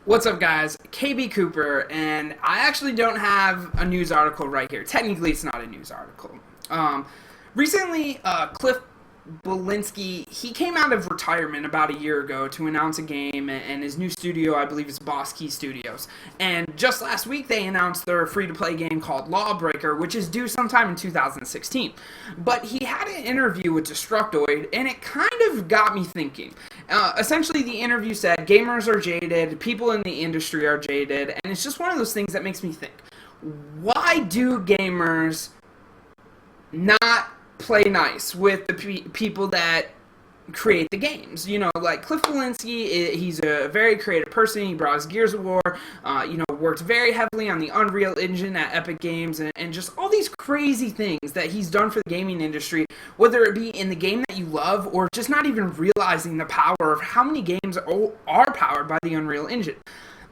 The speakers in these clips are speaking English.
What's up, guys? KB Cooper, and I actually don't have a news article right here. Technically, it's not a news article. Recently, Cliff Belinsky, he came out of retirement about a year ago to announce a game, and his new studio, I believe, is Boss Key Studios. And just last week, they announced their free-to-play game called Lawbreaker, which is due sometime in 2016. But he had an interview with Destructoid, and it kind of got me thinking. Essentially, the interview said, gamers are jaded, people in the industry are jaded, and it's just one of those things that makes me think, why do gamers not play nice with the people that create the games? You know, like Cliff Belinsky, he's a very creative person. He brought us Gears of War, worked very heavily on the Unreal Engine at Epic Games, and just all these crazy things that he's done for the gaming industry, whether it be in the game that you love or just not even realizing the power of how many games are powered by the Unreal Engine.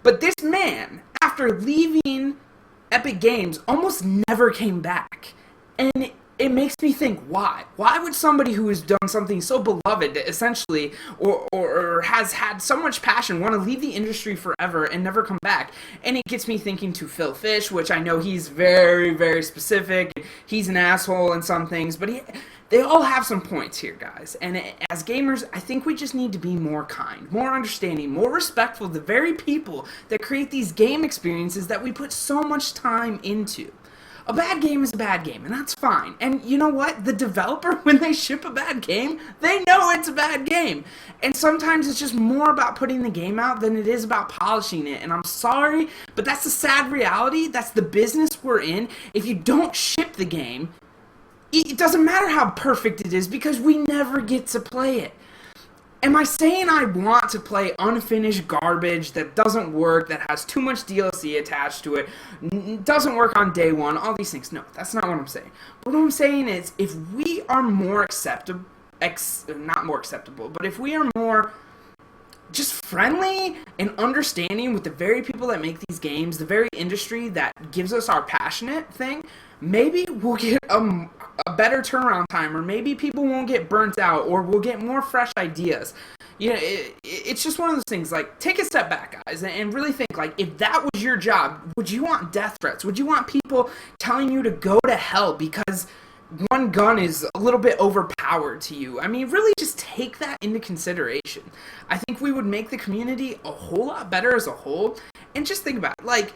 But this man, after leaving Epic Games, almost never came back. And it makes me think, why? Why would somebody who has done something so beloved, essentially, or has had so much passion, want to leave the industry forever and never come back? And it gets me thinking to Phil Fish, which I know he's very, very specific. He's an asshole in some things, but they all have some points here, guys. And as gamers, I think we just need to be more kind, more understanding, more respectful of the very people that create these game experiences that we put so much time into. A bad game is a bad game, and that's fine. And you know what? The developer, when they ship a bad game, they know it's a bad game. And sometimes it's just more about putting the game out than it is about polishing it. And I'm sorry, but that's the sad reality. That's the business we're in. If you don't ship the game, it doesn't matter how perfect it is because we never get to play it. Am I saying I want to play unfinished garbage that doesn't work, that has too much DLC attached to it, doesn't work on day one, all these things? No, that's not what I'm saying. But what I'm saying is, if we are more acceptable, not more acceptable, but if we are more just friendly and understanding with the very people that make these games, the very industry that gives us our passionate thing, maybe we'll get a better turnaround time, or maybe people won't get burnt out, or we'll get more fresh ideas. You know, it's just one of those things, like, take a step back, guys, and really think, like, if that was your job, would you want death threats? Would you want people telling you to go to hell because one gun is a little bit overpowered to you? I mean, really just take that into consideration. I think we would make the community a whole lot better as a whole. And just think about it, like,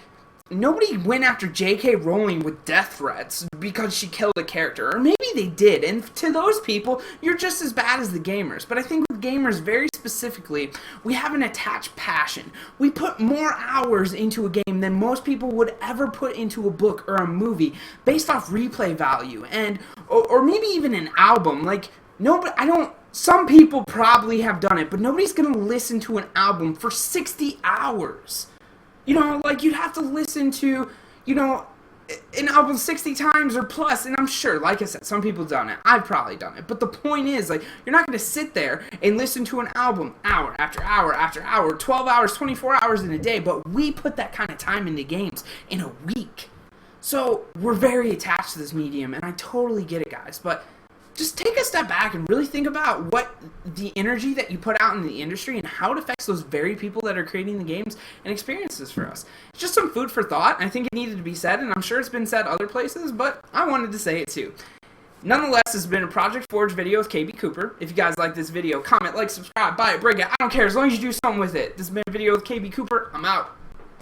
nobody went after J.K. Rowling with death threats because she killed a character. Or maybe they did, and to those people, you're just as bad as the gamers. But I think with gamers, very specifically, we have an attached passion. We put more hours into a game than most people would ever put into a book or a movie based off replay value, and or maybe even an album. Like, nobody, some people probably have done it, but nobody's going to listen to an album for 60 hours. You know, like, you'd have to listen to, you know, an album 60 times or plus, and I'm sure, like I said, some people have done it. I've probably done it. But the point is, like, you're not going to sit there and listen to an album hour after hour after hour, 12 hours, 24 hours in a day, but we put that kind of time into games in a week. So, we're very attached to this medium, and I totally get it, guys, but just take a step back and really think about what the energy that you put out in the industry and how it affects those very people that are creating the games and experiences for us. It's just some food for thought. I think it needed to be said, and I'm sure it's been said other places, but I wanted to say it too. Nonetheless, this has been a Project Forge video with KB Cooper. If you guys like this video, comment, like, subscribe, buy it, break it. I don't care, as long as you do something with it. This has been a video with KB Cooper. I'm out.